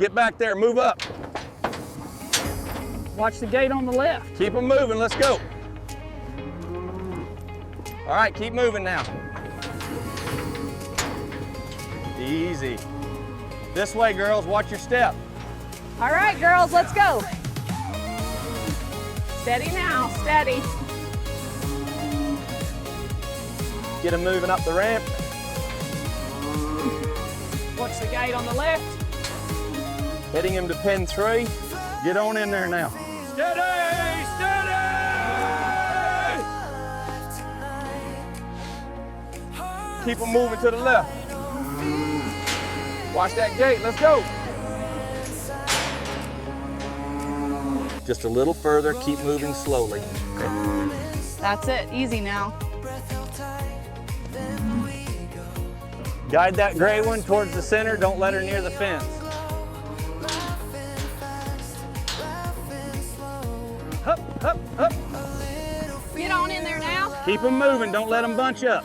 Get back there, move up. Watch the gate on the left. Keep them moving, let's go. All right, keep moving now. Easy. This way, girls, watch your step. All right, girls, let's go. Steady now, steady. Get them moving up the ramp. Watch the gate on the left. Heading him to pin 3. Get on in there now. Steady, steady! Keep them moving to the left. Watch that gate, let's go. Just a little further, keep moving slowly. Okay. That's it, easy now. Guide that gray one towards the center, don't let her near the fence. Hup, hup, hup. Get on in there now. Keep them moving, don't let them bunch up.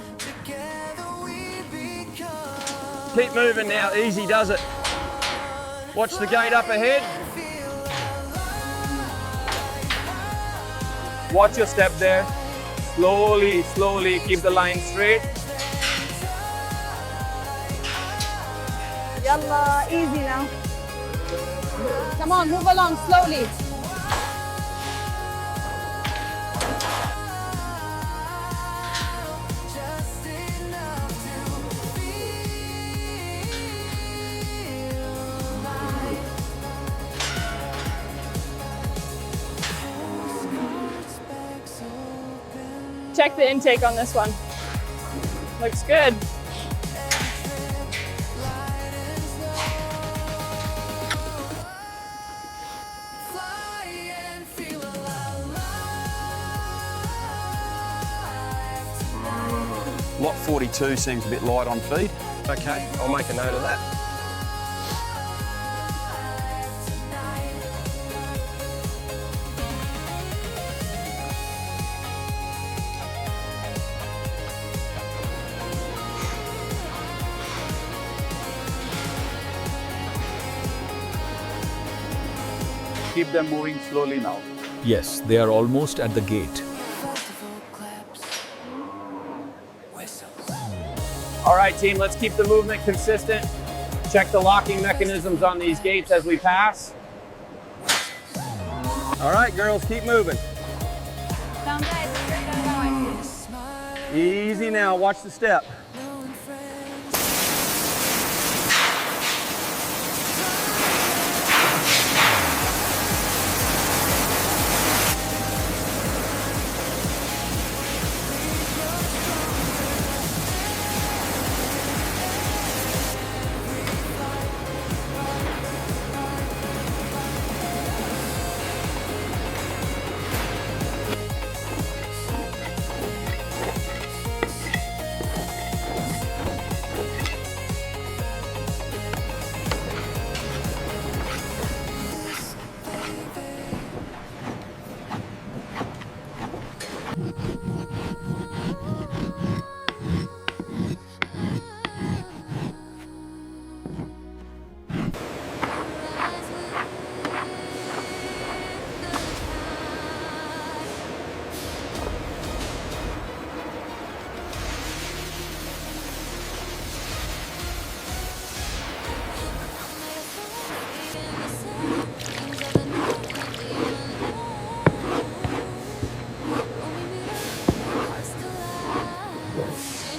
Keep moving now, easy does it. Watch the gate up ahead. Watch your step there. Slowly, slowly, keep the line straight. Yalla, easy now. Come on, move along slowly. Check the intake on this one. Looks good. Lot 42 seems a bit light on feed. Okay, I'll make a note of that. Keep them moving slowly now. Yes, they are almost at the gate. All right, team, let's keep the movement consistent. Check the locking mechanisms on these gates as we pass. All right, girls, keep moving. Sound good. Easy now, watch the step.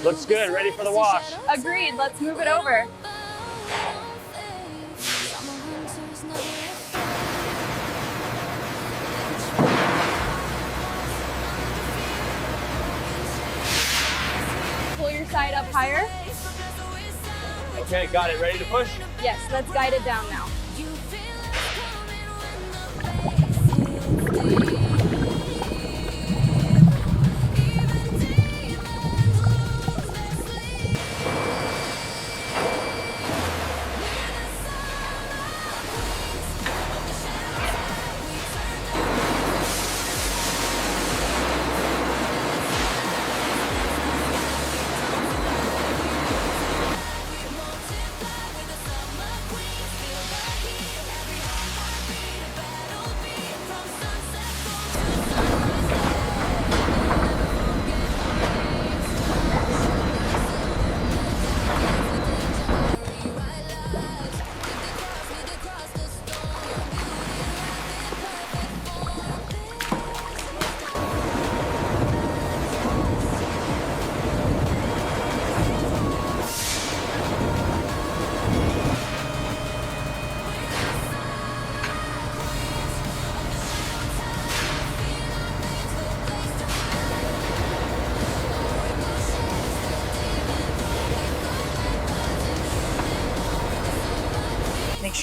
Looks good, ready for the wash. Agreed, let's move it over. Pull your side up higher. Okay, got it, ready to push? Yes, let's guide it down now.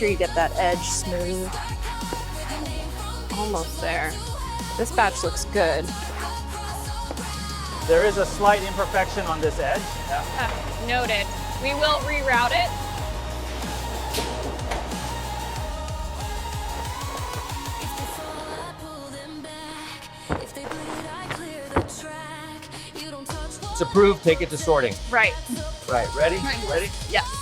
sure you get that edge smooth. Almost there. This batch looks good. There is a slight imperfection on this edge. Noted. We will reroute it. It's approved, take it to sorting. Right. Right, ready? Ready? Yes.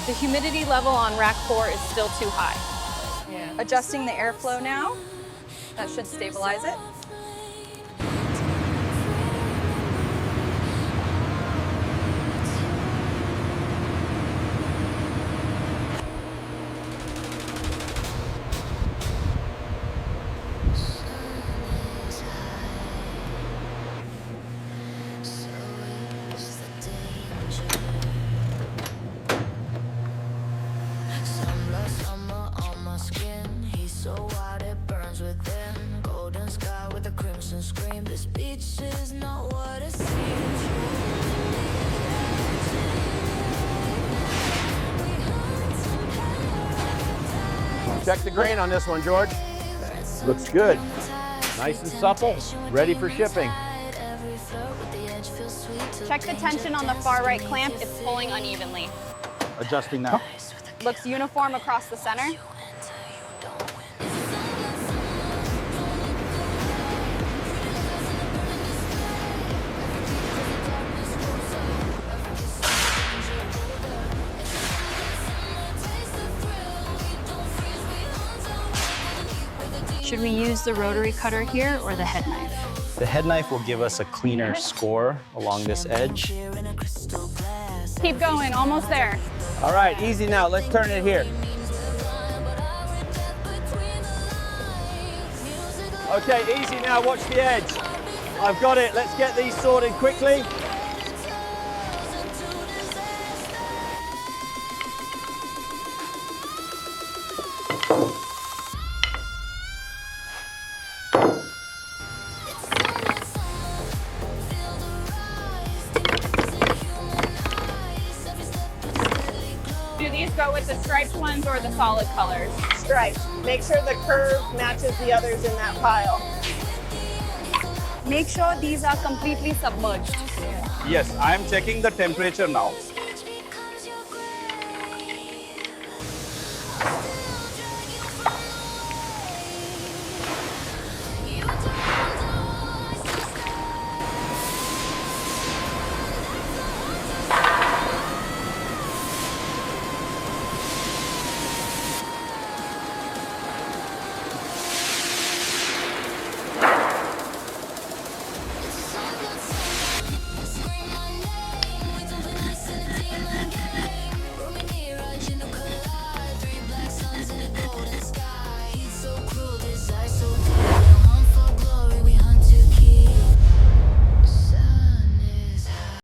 The humidity level on rack 4 is still too high. Adjusting the airflow now. That should stabilize it. Check the grain on this one, George. Looks good. Nice and supple, ready for shipping. Check the tension on the far right clamp. It's pulling unevenly. Adjusting now. Looks uniform across the center. Should we use the rotary cutter here or the head knife? The head knife will give us a cleaner score along this edge. Keep going, almost there. All right, easy now, let's turn it here. Okay, easy now, watch the edge. I've got it, let's get these sorted quickly. Do these go with the striped ones or the solid colors? Striped. Make sure the curve matches the others in that pile. Make sure these are completely submerged. Yes, I am checking the temperature now.